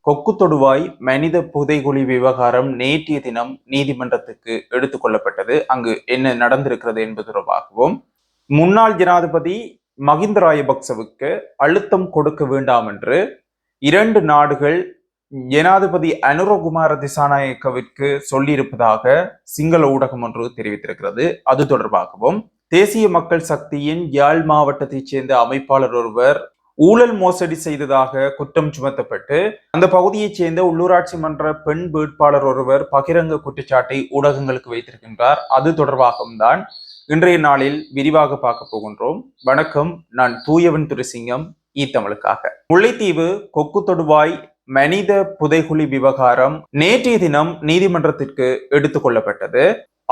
கொக்கு தொடுவாய் மனித புதைகுழி விவகாரம் நேற்றைய தினம் நீதிமன்றத்துக்கு எடுத்துக் கொள்ளப்பட்டது. அங்கு என்ன நடந்திருக்கிறது என்பது தொடர்பாகவும் முன்னாள் ஜனாதிபதி மஹிந்த ராஜபக்சவுக்கு அழுத்தம் கொடுக்க வேண்டாம் என்று இரண்டு நாடுகள் ஜனாதிபதி அனுரகுமார திசாநாயக்கவிற்கு சொல்லியிருப்பதாக சிங்கள ஊடகம் ஒன்று தெரிவித்திருக்கிறது. அது தொடர்பாகவும் தேசிய மக்கள் சக்தியின் யாழ் மாவட்டத்தைச் சேர்ந்த அமைப்பாளர் ஒருவர் ஊழல் மோசடி செய்ததாக குற்றம் சுமத்தப்பட்டு அந்த பகுதியைச் சேர்ந்த உள்ளூராட்சி மன்ற பெண் வேட்பாளர் ஒருவர் பகிரங்க குற்றச்சாட்டை ஊடகங்களுக்கு வைத்திருக்கின்றார். அது தொடர்பாகவும் தான் இன்றைய நாளில் விரிவாக பார்க்க போகின்றோம். வணக்கம், நான் தூயவன் துரைசிங்கம், ஈத்தமிழுக்காக. முல்லைத்தீவு கொக்கு தொடுவாய் மனித புதைகுழி விவகாரம் நேற்றைய தினம் நீதிமன்றத்திற்கு எடுத்துக் கொள்ளப்பட்டது.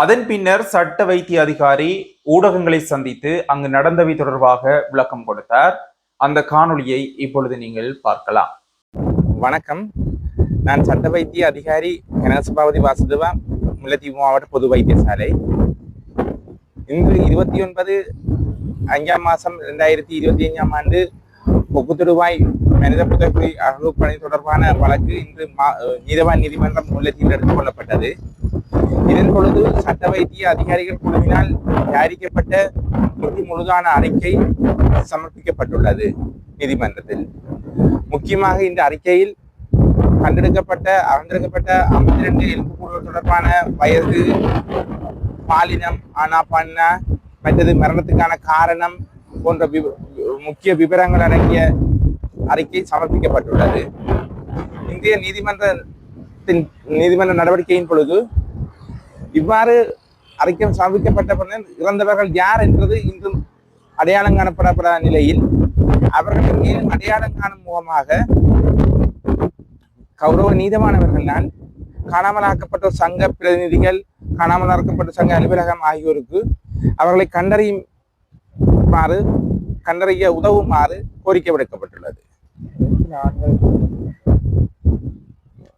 அதன் பின்னர் சட்ட வைத்திய அதிகாரி ஊடகங்களை சந்தித்து அங்கு நடந்தவை தொடர்பாக விளக்கம் கொடுத்தார். அந்த காணொளியை இப்பொழுது நீங்கள் பார்க்கலாம். வணக்கம், நான் சட்ட வைத்திய அதிகாரி கனகசபாபதி வாசுதேவா, முல்லைத்தீவு மாவட்ட பொது வைத்தியசாலை. இன்று 29/5/2025 ஆண்டு கொக்கு தொடுவாய் மனித புதைகுழி அகழ்வுப்பணி தொடர்பான வழக்கு இன்று நீதவான் நீதிமன்றம் முல்லைத்தீவில் எடுத்துக் கொள்ளப்பட்டது. இதன் பொழுது சட்ட வைத்திய அதிகாரிகள் குழுவினால் தயாரிக்கப்பட்ட முழுதான அறிக்கை சமர்ப்பிக்கப்பட்டுள்ளது நீதிமன்றத்தில். முக்கியமாக இந்த அறிக்கையில் அகழ்ந்தெடுக்கப்பட்ட 52 எலும்புக்கூடுகள் தொடர்பான வயது, பாலினம், ஆனா பண்ணா, மற்றது மரணத்துக்கான காரணம் போன்ற முக்கிய விவரங்கள் அடங்கிய அறிக்கை சமர்ப்பிக்கப்பட்டுள்ளது. இந்திய நீதிமன்ற நடவடிக்கையின் பொழுது இவ்வாறு அறிக்கை சமர்ப்பிக்கப்பட்ட பின்னர் இறந்தவர்கள் யார் என்பது இன்றும் அடையாளம் காணப்படப்பட நிலையில் அவர்களின் மேல் அடையாளம் காணும் முகமாக கௌரவ நீதமானவர்களால் காணாமலாக்கப்பட்ட சங்க பிரதிநிதிகள், காணாமலாக்கப்பட்ட சங்க அலுவலகம் ஆகியோருக்கு அவர்களை கண்டறிய உதவுமாறு கோரிக்கை விடுக்கப்பட்டுள்ளது.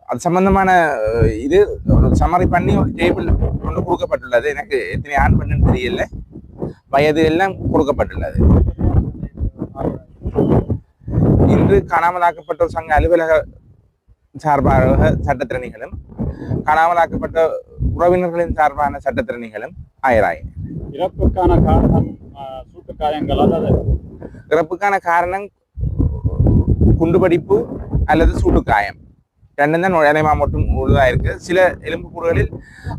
அது சம்பந்தமான இது ஒரு சமரி பண்ணி ஒரு டேபிள் கொண்டு கொடுக்கப்பட்டுள்ளது. எனக்கு எத்தனை ஆன் பண்ணுன்னு தெரியல, வயது எல்லாம் கொடுக்கப்பட்டுள்ளது. இன்று காணாமலாக்கப்பட்ட சங்க அலுவலக சார்பாக சட்டத்திறனிகளும், காணாமலாக்கப்பட்ட உறவினர்களின் சார்பான சட்டத்திறனிகளும் ஆயராயின. இறப்புக்கான காரணம் சூட்டு காயங்கள், அதாவது இறப்புக்கான காரணம் குண்டுபடிப்பு அல்லது சூட்டு காயம், ரெண்டும் தான் நுழையமா மட்டும் உள்ளதாயிருக்கு. சில எலும்புக்கூடுகளில்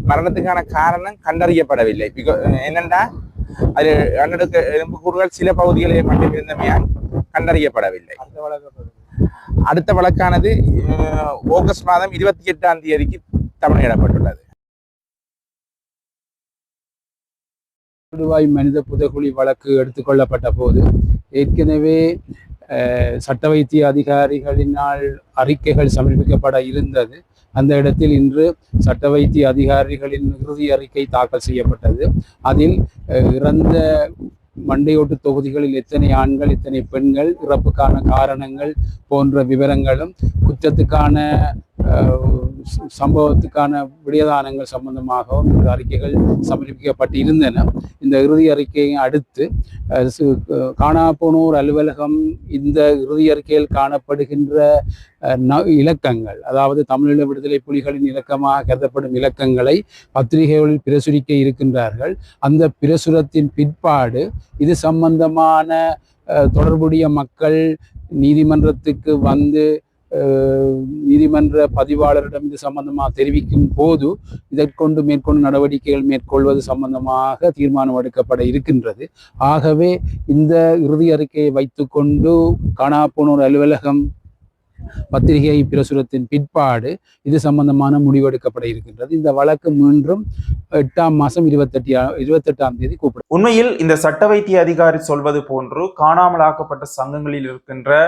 மரணத்துக்கான காரணம் கண்டறியப்படவில்லை. என்னென்னா அது எலும்புக்கூடுகள் சில பகுதிகளில் மட்டும் இருந்தமையால் கண்டறியப்படவில்லை. அடுத்த வழக்கானது ஆகஸ்ட் மாதம் 28 தமிழிடப்பட்டுள்ளது. தொடுவாய் மனித புதைகுழி வழக்கு எடுத்துக்கொள்ளப்பட்ட போது ஏற்கனவே சட்ட வைத்திய அதிகாரிகளினால் அறிக்கைகள் சமர்ப்பிக்கப்பட இருந்தது. அந்த இடத்தில் இன்று சட்ட வைத்திய அதிகாரிகளின் இறுதி அறிக்கை தாக்கல் செய்யப்பட்டது. அதில் இறந்த மண்டையோட்டு தொகுதிகளில் எத்தனை ஆண்கள், எத்தனை பெண்கள், இறப்புக்கான காரணங்கள் போன்ற விவரங்களும், குற்றத்துக்கான சம்பவத்துக்கான விடயதானங்கள் சம்பந்தமாகவும் இந்த அறிக்கைகள் சமர்ப்பிக்கப்பட்டு இருந்தன. இந்த இறுதி அறிக்கையை அடுத்து காணாப்போனோர் அலுவலகம் இந்த இறுதி அறிக்கையில் காணப்படுகின்ற இலக்கங்கள், அதாவது தமிழீழ விடுதலை புலிகளின் இலக்கமாக கருதப்படும் இலக்கங்களை பத்திரிகைகளில் பிரசுரிக்க இருக்கின்றார்கள். அந்த பிரசுரத்தின் பிற்பாடு இது சம்பந்தமான தொடர்புடைய மக்கள் நீதிமன்றத்துக்கு வந்து நீதிமன்ற பதிவாளரிடம் இது சம்பந்தமாக தெரிவிக்கும் போது இதற்கொண்டு மேற்கொண்டு நடவடிக்கைகள் மேற்கொள்வது சம்பந்தமாக தீர்மானம் எடுக்கப்பட இருக்கின்றது. ஆகவே இந்த இறுதி அறிக்கையை வைத்துக்கொண்டு காணாப்போனோர் அலுவலகம் பத்திரிகை பிரசுரத்தின் பிற்பாடு இது சம்பந்தமான முடிவெடுக்கப்பட இருக்கின்றது. இந்த வழக்கு மீண்டும் 8ஆம் மாதம் 28ஆம் தேதி கூப்பிடும். உண்மையில் இந்த சட்ட வைத்திய அதிகாரி சொல்வது போன்று காணாமலாக்கப்பட்ட சங்கங்களில் இருக்கின்ற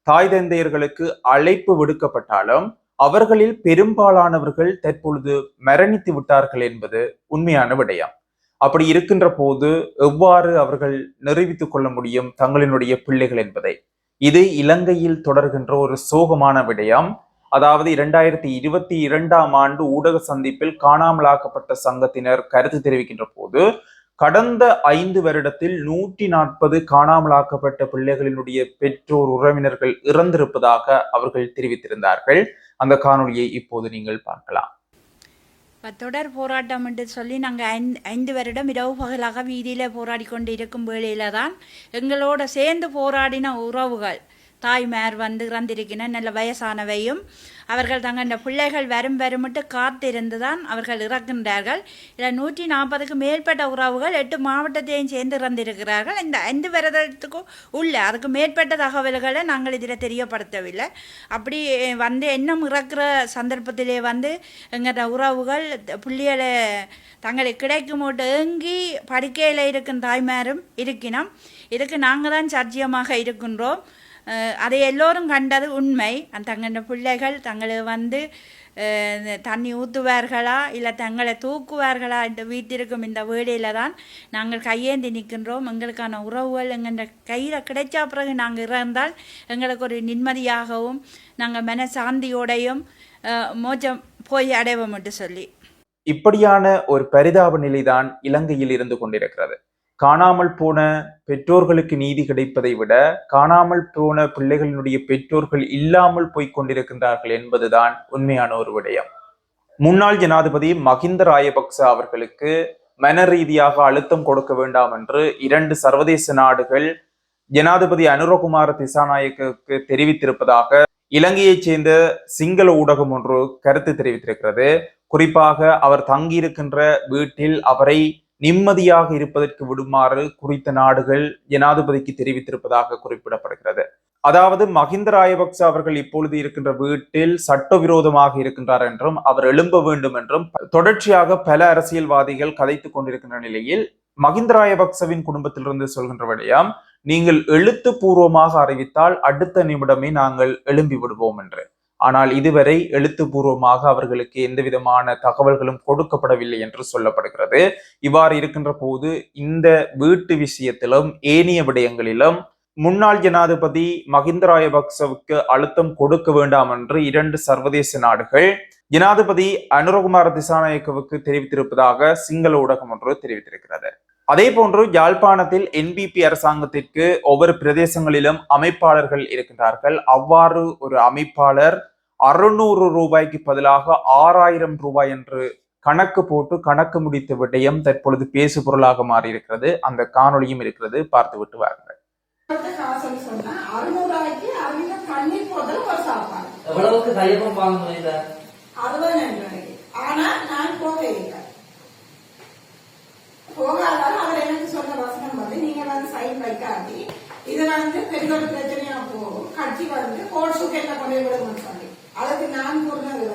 தாய் தந்தையர்களுக்கு அழைப்பு விடுக்கப்பட்டாலும் அவர்களில் பெரும்பாலானவர்கள் தற்பொழுது மரணித்து விட்டார்கள் என்பது உண்மையான விடயம். அப்படி இருக்கின்ற போது எவ்வாறு அவர்கள் நிரூபித்துக் கொள்ள முடியும் தங்களினுடைய பிள்ளைகள் என்பதை? இது இலங்கையில் தொடர்கின்ற ஒரு சோகமான விடயம். அதாவது 2022ஆம் ஆண்டு ஊடக சந்திப்பில் காணாமலாக்கப்பட்ட சங்கத்தினர் கருத்து தெரிவிக்கின்ற போது கடந்த 5 வருடத்தில் 140 காணாமலாக்கப்பட்ட பிள்ளைகளினுடைய பெற்றோர் உறவினர்கள் இறந்திருப்பதாக அவர்கள் தெரிவித்திருந்தார்கள். அந்த காணொளியை இப்போது நீங்கள் பார்க்கலாம். தொடர் போராட்டம் என்று சொல்லி நாங்கள் 5 வருடம் இரவு பகலாக வீதியில் போராடி கொண்டு இருக்கும் வேளையில தான் எங்களோட சேர்ந்து போராடின உறவுகள் தாய்மார் வந்து இறந்திருக்கின நல்ல வயசானவையும் அவர்கள் தங்கள் பிள்ளைகள் வரும்பிட்டு காத்திருந்து தான் அவர்கள் இறக்கின்றார்கள். இதில் 140க்கு மேற்பட்ட உறவுகள் 8 மாவட்டத்தையும் சேர்ந்து இறந்திருக்கிறார்கள். இந்த 5 வருடத்துக்கும் உள்ள அதுக்கு மேற்பட்ட தகவல்களை நாங்கள் இதில் தெரியப்படுத்தவில்லை. அப்படி வந்து இன்னும் இறக்குற சந்தர்ப்பத்திலே வந்து எங்கள் உறவுகள் பிள்ளைகளை தங்களுக்கு கிடைக்கும் போட்டு ஏங்கி படுக்கையில் இருக்கும் தாய்மாரும் இருக்கினோம். இதுக்கு நாங்கள் தான் சாட்சியமாக இருக்கின்றோம். அதை எல்லோரும் கண்டது உண்மை. தங்களோட பிள்ளைகள் தங்களை வந்து தண்ணி ஊற்றுவார்களா இல்லை தங்களை தூக்குவார்களா என்று வீட்டிற்கும் இந்த வேலையில் தான் நாங்கள் கையேந்தி நிற்கின்றோம். எங்களுக்கான உறவுகள் எங்கள் கையில் கிடைச்சா பிறகு நாங்கள் இறந்தால் எங்களுக்கு ஒரு நிம்மதியாகவும் நாங்கள் மனசாந்தியோடையும் மோச்சம் போய் அடைவோம் என்று சொல்லி இப்படியான ஒரு பரிதாப நிலைதான் இலங்கையில் இருந்து கொண்டிருக்கிறது. காணாமல் போன பெற்றோர்களுக்கு நீதி கிடைப்பதை விட காணாமல் போன பிள்ளைகளினுடைய பெற்றோர்கள் இல்லாமல் போய்க் கொண்டிருக்கின்றார்கள் என்பதுதான் உண்மையான ஒரு விடயம். முன்னாள் ஜனாதிபதி மஹிந்த ராஜபக்ச அவர்களுக்கு மன ரீதியாக அழுத்தம் கொடுக்க வேண்டாம் என்று 2 சர்வதேச நாடுகள் ஜனாதிபதி அனுரகுமார திசாநாயக்கவுக்கு தெரிவித்திருப்பதாக இலங்கையைச் சேர்ந்த சிங்கள ஊடகம் ஒன்று கருத்து தெரிவித்திருக்கிறது. குறிப்பாக அவர் தங்கியிருக்கின்ற வீட்டில் அவரை நிம்மதியாக இருப்பதற்கு விடுமாறு குறித்த நாடுகள் ஜனாதிபதிக்கு தெரிவித்திருப்பதாக குறிப்பிடப்படுகிறது. அதாவது மஹிந்த ராஜபக்ச அவர்கள் இப்பொழுது இருக்கின்ற வீட்டில் சட்டவிரோதமாக இருக்கின்றார் என்றும் அவர் எழும்ப வேண்டும் என்றும் தொடர்ச்சியாக பல அரசியல்வாதிகள் கதைத்துக் கொண்டிருக்கின்ற நிலையில் மஹிந்த ராஜபக்சவின் குடும்பத்திலிருந்து சொல்கின்ற விடயம், நீங்கள் எழுத்துப்பூர்வமாக அறிவித்தால் அடுத்த நிமிடமே நாங்கள் எழும்பி விடுவோம் என்று. ஆனால் இதுவரை எழுத்துப்பூர்வமாக அவர்களுக்கு எந்த விதமான தகவல்களும் கொடுக்கப்படவில்லை என்று சொல்லப்படுகிறது. இவ்வாறு இருக்கின்ற போது இந்த வீட்டு விஷயத்திலும் ஏனைய விடயங்களிலும் முன்னாள் ஜனாதிபதி மஹிந்த ராஜபக்சவுக்கு அழுத்தம் கொடுக்க வேண்டாம் என்று 2 சர்வதேச நாடுகள் ஜனாதிபதி அனுரகுமார திசாநாயக்கவுக்கு தெரிவித்திருப்பதாக சிங்கள ஊடகம் ஒன்று தெரிவித்திருக்கிறது. அதே போன்று யாழ்ப்பாணத்தில் NPP அரசாங்கத்திற்கு ஒவ்வொரு பிரதேசங்களிலும் அமைப்பாளர்கள் இருக்கின்றார்கள். அவ்வாறு ஒரு அமைப்பாளர் 600 ரூபாய்க்கு பதிலாக 6000 ரூபாய் என்று கணக்கு போட்டு கணக்கு முடித்த விடயம் தற்பொழுது பேசு பொருளாக மாறி இருக்கிறது. அந்த காணொளியும் இருக்கிறது, பார்த்து விட்டு வாருங்கள். எவ்வளவுக்கு கையப்பம் வாங்க முடியல? 60 ஆனா நான் போகாதாலும் அவர் எனக்கு சொன்ன வசனம் வந்து நீங்க வந்து சைன் வைக்காட்டி இது வந்து பெரிய ஒரு பிரச்சனையா போகும், கட்சி வந்து கோர்ட் சுக்கெட்ட கொண்டு விடுவோம் சொல்லி அதுக்கு நான் கூறினது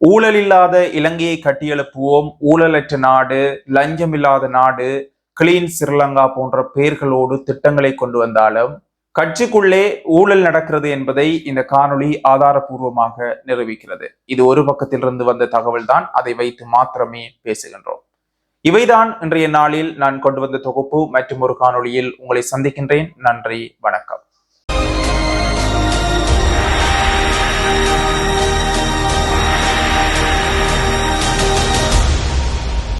ஊழல் இல்லாத இலங்கையை கட்டியெழுப்புவோம், ஊழலற்ற நாடு, லஞ்சம் இல்லாத நாடு, கிளீன் ஸ்ரீலங்கா போன்ற பெயர்களோடு திட்டங்களை கொண்டு வந்தாலும் கட்சிக்குள்ளே ஊழல் நடக்கிறது என்பதை இந்த காணொளி ஆதாரபூர்வமாக நிரூபிக்கிறது. இது ஒரு பக்கத்திலிருந்து வந்த தகவல் தான், அதை வைத்து மாத்திரமே பேசுகின்றோம். இவைதான் இன்றைய நாளில் நான் கொண்டு வந்த தொகுப்பு. மற்றும் ஒரு காணொளியில் உங்களை சந்திக்கின்றேன். நன்றி, வணக்கம்.